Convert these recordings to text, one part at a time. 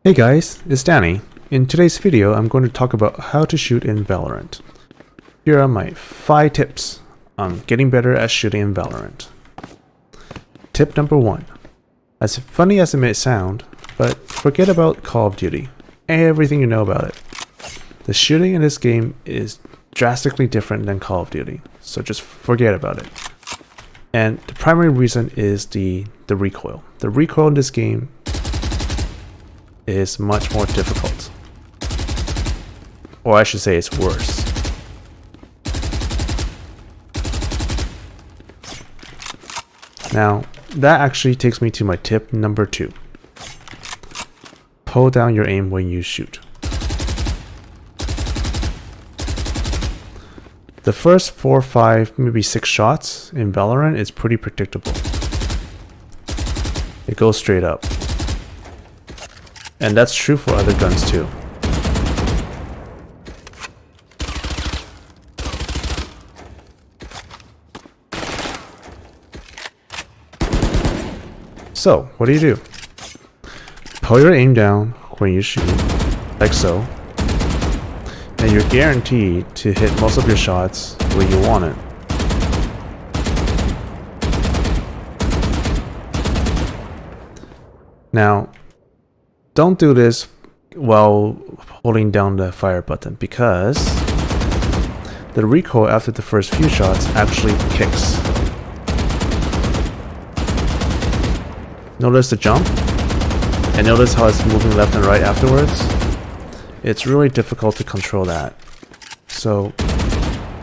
Hey guys, it's Danny. In today's video, I'm going to talk about how to shoot in Valorant. Here are my 5 tips on getting better at shooting in Valorant. Tip number 1. As funny as it may sound, but forget about Call of Duty. Everything you know about it. The shooting in this game is drastically different than Call of Duty, so just forget about it. And the primary reason is the recoil. The recoil in this game is much more difficult. Or I should say it's worse. Now, that actually takes me to my tip number 2. Pull down your aim when you shoot. The first 4, 5, maybe 6 shots in Valorant is pretty predictable. It goes straight up. And that's true for other guns too. So, what do? Pull your aim down when you shoot, like so, and you're guaranteed to hit most of your shots where you want it. Now, don't do this while holding down the fire button because the recoil after the first few shots actually kicks. Notice the jump? And notice how it's moving left and right afterwards? It's really difficult to control that. So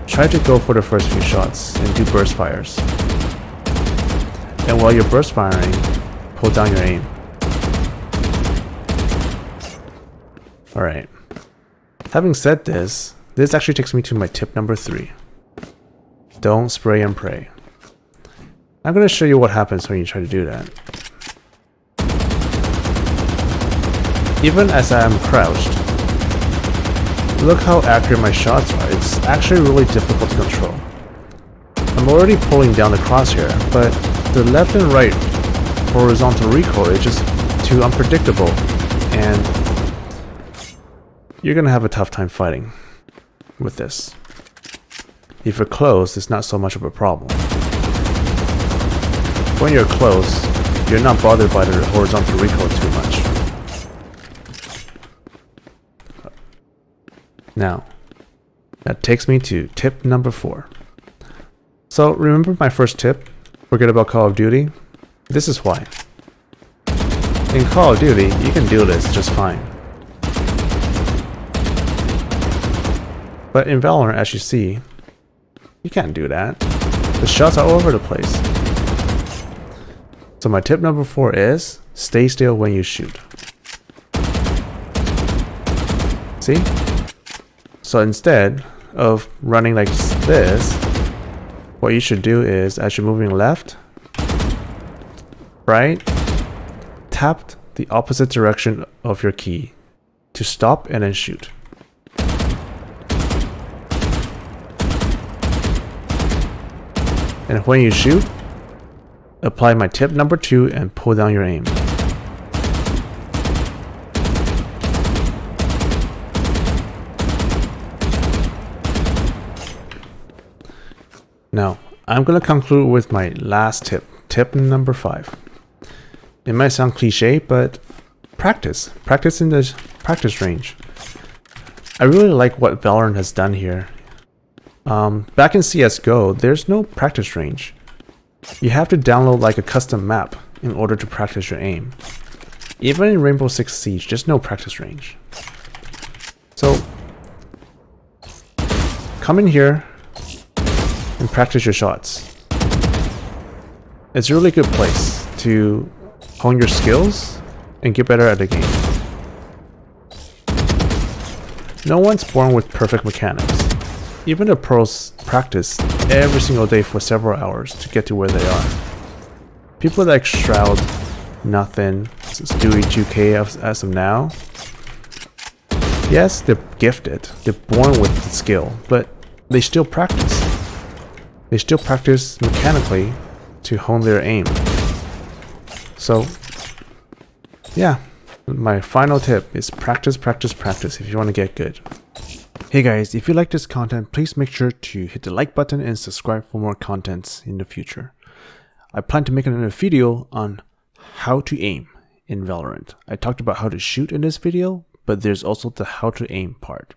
try to go for the first few shots and do burst fires. And while you're burst firing, pull down your aim. Alright. Having said this, this actually takes me to my tip number 3. Don't spray and pray. I'm going to show you what happens when you try to do that. Even as I am crouched, look how accurate my shots are. It's actually really difficult to control. I'm already pulling down the crosshair, but the left and right horizontal recoil is just too unpredictable, and you're gonna have a tough time fighting with this. If you're close, it's not so much of a problem. When you're close, you're not bothered by the horizontal recoil too much. Now, that takes me to tip number 4. So remember my first tip? Forget about Call of Duty? This is why. In Call of Duty, you can do this just fine. But in Valorant, as you see, you can't do that. The shots are all over the place. So my tip number 4 is, stay still when you shoot. See? So instead of running like this, what you should do is, as you're moving left, right, tap the opposite direction of your key to stop and then shoot. And when you shoot, apply my tip number 2 and pull down your aim. Now, I'm going to conclude with my last tip, tip number 5. It might sound cliche, but practice. Practice in the practice range. I really like what Valorant has done here. Back in CSGO, there's no practice range. You have to download like a custom map in order to practice your aim. Even in Rainbow Six Siege, there's no practice range. So, come in here and practice your shots. It's a really good place to hone your skills and get better at the game. No one's born with perfect mechanics. Even the pros practice every single day for several hours to get to where they are. People like Shroud, Nothing, Stewie 2K as of now. Yes, they're gifted. They're born with the skill, but they still practice. They still practice mechanically to hone their aim. So, yeah, My final tip is practice, practice, practice if you want to get good. Hey guys, if you like this content, please make sure to hit the like button and subscribe for more contents in the future. I plan to make another video on how to aim in Valorant. I talked about how to shoot in this video, but there's also the how to aim part.